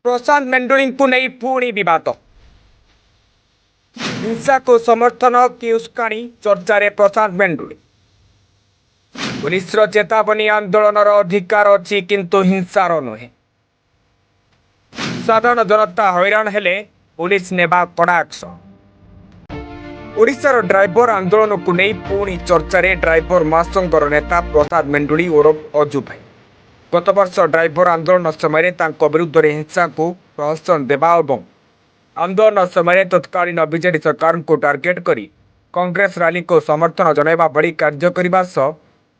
प्रशांत मेंडुली को नहीं पुणी विवाद हिंसा को समर्थन की उस्काणी चर्चा रे प्रशांत मेंडुली पुलिस चेतावनी आंदोलन अधिकार अच्छी किंतु हिंसार नुहे साधारण जनता हैरान हेले पुलिस नेबा कड़ा एक्शन ओडिशार ड्राइवर आंदोलन को नहीं पुणी चर्चा रे ड्राइवर महासंघर नेता प्रसाद मेंडुली ओरफ अजु भाई गत वर्ष ड्राइवर आंदोलन समय विरुद्ध हिंसा को प्रोत्साहन देवा और आंदोलन समय तत्कालीन बीजेडी सरकार को टार्गेट कर कांग्रेस रैली को समर्थन जनवा भली कार्य करने सह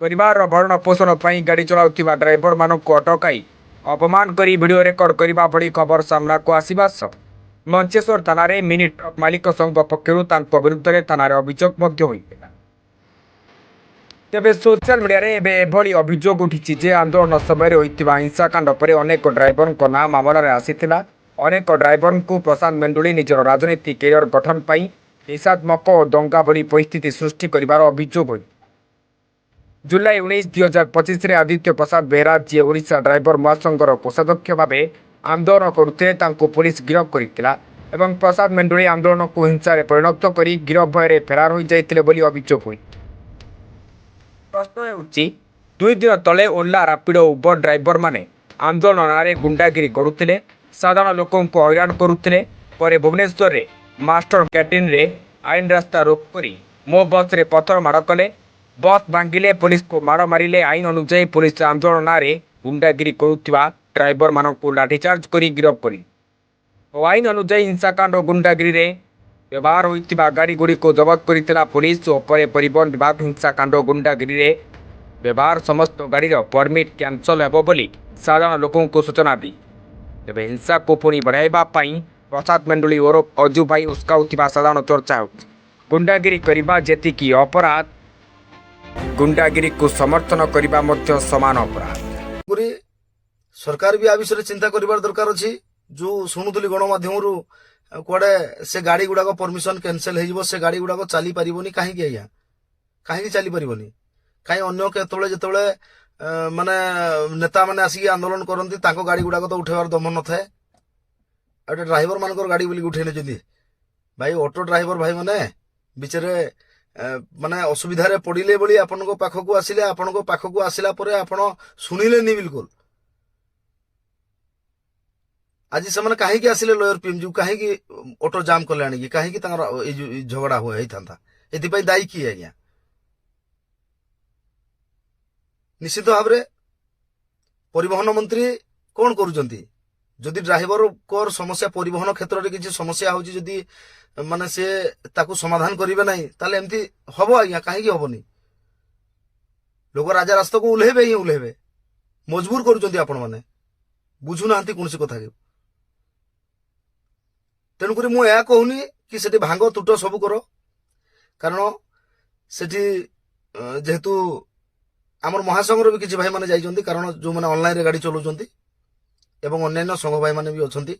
परिवार भरण पोषण पर गाड़ी चलाउथिबा ड्राइवर मानक अटकाई अपमान कर वीडियो रेकर्ड करने भली खबर सामना को आसवा सह मंचेश्वर थाना मिनी ट्रक मालिक संघ पक्षर विरुद्ध थाना अभियोग तेबे सोशल मीडिया रे एभली अभियोग उठी जे आंदोलन समय होता हिंसाकांड पर अनेक ड्राइवर ना मामलें आसीथिला अनेक ड्राइवर को प्रशांत मेंडुली निजर राजनीति कैरियर गठन पर हिंसात्मक और दंगा भली परिस्थिति सृष्टि कर अभियोग जुलाई 19 2025 आदित्य प्रसाद बेहरा जी ओडिशा ड्राइवर महासंघर कोषाध्यक्ष भाव आंदोलन करुते पुलिस गिरफ्त कर प्रसाद मेंडुली आंदोलन को हिंसा परिणत कर गिरफ्त भय फेरार हो जाते अभियोग प्रश्न होउछि 2 दिन तले ओला रापिडो उबर ड्राइवर माने आंदोलन रे गुंडागिरी करुथिले साधारण लोकों को हैरान करुथिले परे भुवनेश्वर रे मास्टर कैंटीन रे आईन रास्ता रोक करी मो बस रे पत्थर माड़ कले बस भांगिले पुलिस को माड़ मारिले आईन अनुसार पुलिस आंदोलन रे गुंडागिरी करुथिबा ड्राइवर मानक लाठीचार्ज करी गिरफ्त करी आईन अनुसार हिंसाकांड और गुंडागिरी रे व्यवहार होता गाड़ी गुड़ी को जबत कर पुलिस और परिवहन विभाग हिंसाकांड गुंडागिरी रे व्यवहार समस्त गाड़ी परमिट कैंसल हेबो बोली साधारण लोकों को सूचना दी तेज हिंसा को पुणी बढ़ाइबा प्रसाद मेंडुली ओरफ अजु भाई उस्काउथिबा साधारण चर्चा गुंडागिरी करबा जेतिकी अपराध गुंडागिरी को समर्थन करबा मध्य समान अपराध सरकार भी आ विषय चिंता करिबार दरकार अछि जो सुनुथुली गणमाध्यम कुआडे से गाड़ी गुड़ाक परमिशन कैंसल हो से गाड़ी गुड़ाक चली पारिबनी कहीं आज्ञा कहीं चली पारिबनी कहीं अन्य केतबेले जेतबेले माने नेता माने आसिक आंदोलन करती गाड़ी गुड़ाक तो उठेबार दम न थाए आटे ड्राइवर मानकर गाड़ी बोली उठे नहीं भाई ऑटो ड्राइवर भाई माने बिचारे माने असुविधा पड़े बोली आपण पाखक आसिले आपण पाखक आसिला परे आपण सुनिलेनी बिल्कुल आज से कहीं आसिले लयर पीएमजी कहीं ऑटो जाम कले आनिकी कहीं झगड़ा हुए था ये दायी किए आज्ञा निश्चित भाव में परिवहन मंत्री कौन करुँच जदि ड्राइवर को समस्या परिवहन क्षेत्र में किसी समस्या होती माने से ताकू समाधान करेंगे ना ताले एमती हम आज्ञा कहीं हेनी लोक राजा रास्ता को ओह्लेबे ही ओह्लेबे मजबूर करुँच आपण मैंने बुझुना कौन सी कथा तेणुक मुझे कहूनी कि से भांग तुट सब कर कारण से जेहेतु आमर महासंघर भी किसी भाई माने जाइछन्ति कारण जो मैंने ऑनलाइन रे गाड़ी चलाउछन्ति एवं अन्य संघ भाई माने भी अछन्ति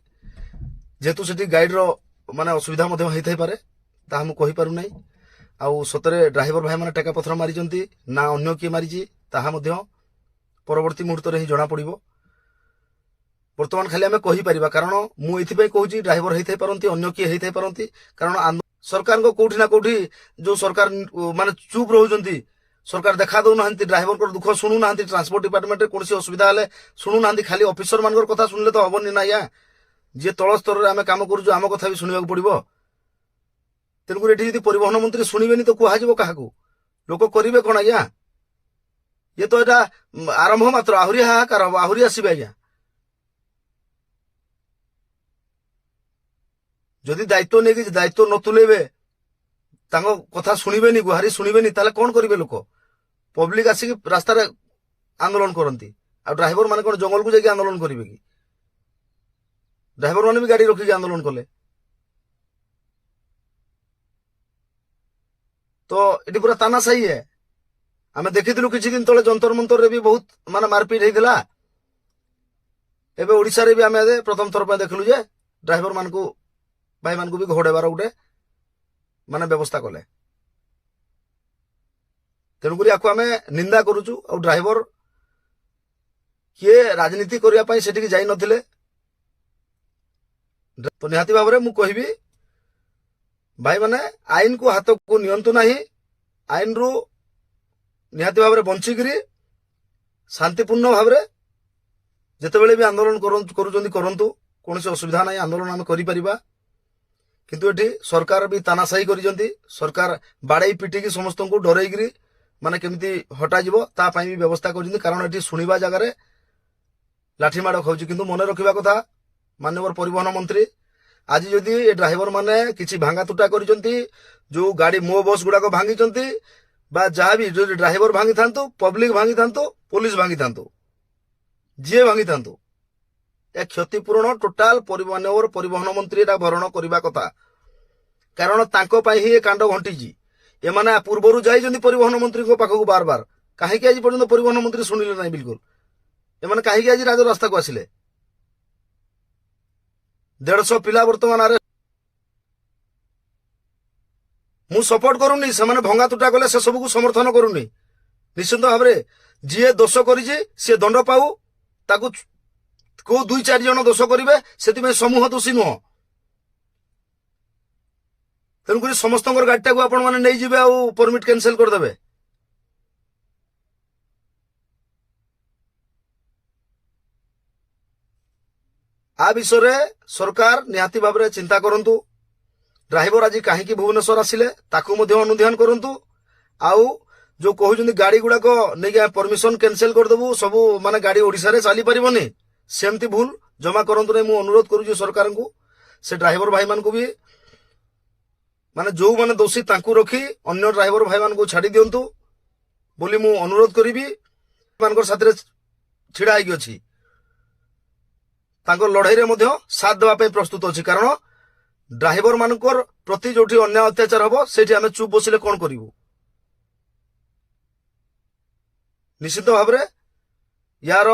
जेहेतु से गाइड रो माने असुविधा मध्य होई थाई पारे ता हम कहि पारु नै आउ सतरे ड्राइवर भाई माने टेका पथर मारिछन्ति ना अन्य किए मारिछि ताहा मध्य परवर्ती मुहूर्त रे ही जणा पड़िबो बर्तमान खाली आम कहीपर कारण मुझे कहूँ ड्राइवर होता पारती अन्य किए होता पारती कारण सरकार को कौटी ना कौटी जो सरकार माने चुप रोच सरकार देखा दौना ड्राइवर को दुख शुणुना ट्रांसपोर्ट डिपार्टमेंट कौन असुविधा हेल्ले शुणुना खाली ऑफिसर मान कथा शुणिले तो हेनी ना या जी तल स्तर में आम कम करूँ आम कथा भी शुणा पड़ो तेणुक ये परिवहन मंत्री शुणे तो कहुव क्या लोक करेंगे कौन आज्ञा ये तो यहाँ आरंभ मात्र आहरी हाहाकार हम आहरी आसवे आज्ञा जदि दायित्व नहीं दायित्व न तुलेबे कथा शुणिबेनी गुहारी शुणिबेनी ताले कौन करेंगे लोक पब्लिक आसिक रास्ता आंदोलन करती आ ड्राइवर माने कौन जंगल को जाके आंदोलन करेंगे कि ड्राइवर माने भी गाड़ी रखिक आंदोलन कले तो ये पूरा तानाशाही है आम देखी किसी दिन तले जंतर मंतर रे भी बहुत माने मारपीट होता एवं ओडिशा रे भी आम प्रथम थर पर देखलु जे ड्राइवर मान को भाई मान को भी घोड़ेबार गोटे माने व्यवस्था कले तेणुक आपको आम निंदा करुचु और ड्राइवर किए राजनीति करने से जाई नथिले ତ ନିହାତି ଭାବରେ ମୁଁ କହିବି ଭାଇମାନେ ଆଇନକୁ ହାତକୁ ନିଅନ୍ତୁ ନାହିଁ। ଆଇନରୁ ନିହାତି ଭାବରେ ବଞ୍ଚିକିରି ଶାନ୍ତିପୂର୍ଣ୍ଣ ଭାବରେ ଯେତେବେଳେ ବି ଆନ୍ଦୋଳନ କରୁଛନ୍ତି କରନ୍ତୁ, କୌଣସି ଅସୁବିଧା ନାହିଁ, ଆନ୍ଦୋଳନ ଆମେ କରିପାରିବା। କିନ୍ତୁ ଏଠି ସରକାର ବି ତାନାଶାହି କରିଛନ୍ତି। ସରକାର ବାଡେଇ ପିଟିକି ସମସ୍ତଙ୍କୁ ଡରେଇକିରି ମାନେ କେମିତି ହଟାଯିବ ତା ପାଇଁ ବି ବ୍ୟବସ୍ଥା କରିଛନ୍ତି। କାରଣ ଏଠି ଶୁଣିବା ଜାଗାରେ ଲାଠିମାଡ ଖାଉଛି। କିନ୍ତୁ ମନେ ରଖିବା କଥା ମାନ୍ୟବର ପରିବହନ ମନ୍ତ୍ରୀ, ଆଜି ଯଦି ଏ ଡ୍ରାଇଭର ମାନେ କିଛି ଭାଙ୍ଗା ତୁଟା କରିଛନ୍ତି, ଯୋଉ ଗାଡି ମୋ ବସ୍ ଗୁଡାକ ଭାଙ୍ଗିଛନ୍ତି ବା ଯାହା ବି ଯଦି ଡ୍ରାଇଭର ଭାଙ୍ଗିଥାନ୍ତୁ, ପବ୍ଲିକ ଭାଙ୍ଗିଥାନ୍ତୁ, ପୋଲିସ ଭାଙ୍ଗିଥାନ୍ତୁ, ଯିଏ ଭାଙ୍ଗିଥାନ୍ତୁ, ଏ କ୍ଷତିପୂରଣ ଟୋଟାଲ ପରିବହନ ମନ୍ତ୍ରୀ ଏଟା ଭରଣ କରିବା କଥା। କାରଣ ତାଙ୍କ ପାଇଁ ହିଁ ଏ କାଣ୍ଡ ଘଟିଛି। ଏମାନେ ପୂର୍ବରୁ ଯାଇଛନ୍ତି ପରିବହନ ମନ୍ତ୍ରୀଙ୍କ ପାଖକୁ ବାର ବାର, କାହିଁକି ଆଜି ପର୍ଯ୍ୟନ୍ତ ପରିବହନ ମନ୍ତ୍ରୀ ଶୁଣିଲେ ନାହିଁ ବିଲକୁଲ? ଏମାନେ କାହିଁକି ଆଜି ରାଜରାସ୍ତାକୁ ଆସିଲେ? 150 ପିଲା ବର୍ତ୍ତମାନ ଆରେ ମୁଁ ସପୋର୍ଟ କରୁନି। ସେମାନେ ଭଙ୍ଗା ତୁଟା କଲେ ସେ ସବୁକୁ ସମର୍ଥନ କରୁନି। ନିଶ୍ଚିନ୍ତ ଭାବରେ ଯିଏ ଦୋଷ କରିଛି ସିଏ ଦଣ୍ଡ ପାଉ। ତାକୁ କୋଉ 2-4 ଜଣ ଦୋଷ କରିବେ, ସେଥିପାଇଁ ସମୂହ ଦୋଷୀ ନୁହଁ। ତେଣୁକରି ସମସ୍ତଙ୍କର ଗାଡିଟାକୁ ଆପଣ ମାନେ ନେଇଯିବେ ଆଉ ପରମିଟ୍ କ୍ୟାନସେଲ କରିଦେବେ। आ विषय सरकार निहाती भाव में चिंता करंतु। ड्राइवर आज कहीं भुवनेश्वर आसिले ताकू अनुध्यान करंतु। आउ जो कहते गाड़ी गुड़ाक नहीं परमिशन कैंसिल करदेबू, सबू माने गाड़ी ओडिशा रे चली पारिबनी, सेमती भूल जमा करंतु नहीं। मु अनुरोध करूँ सरकार को, से ड्राइवर भाई मान को भी माने जो माने दोषी तांकू रखी अन्य ड्राइवर भाई मान को छाड़ी दियंतु बोली मु अनुरोध करिबी। मानकर साथरे छिड़ा होगी अछि, तांको लड़ाई रे मध्य साथ देवा पे प्रस्तुत अछि। कारण ड्राइवर मानकर प्रति जोठी अन्याय अत्याचार हबो सेठी आमे चुप बसिले कोन करिवु। निश्चित भाव में यार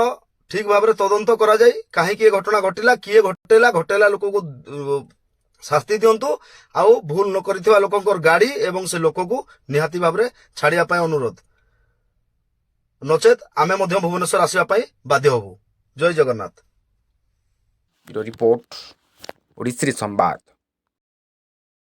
ठीक भाव में तदंत करा जाय, कहीं किए घटना घटिला, किए घटेला लोक को शास्ति दियंतु। आउ भूल न करिथिबा लोकंकर गाड़ी एवं से लोक को निहाती भाव में छाड़िया पाए अनुरोध, नचेत आमे मध्य भुवनेश्वर आसिया पाए बाध्य हबु। जय जगन्नाथ। रिपोर्ट ओडिसी संवाद।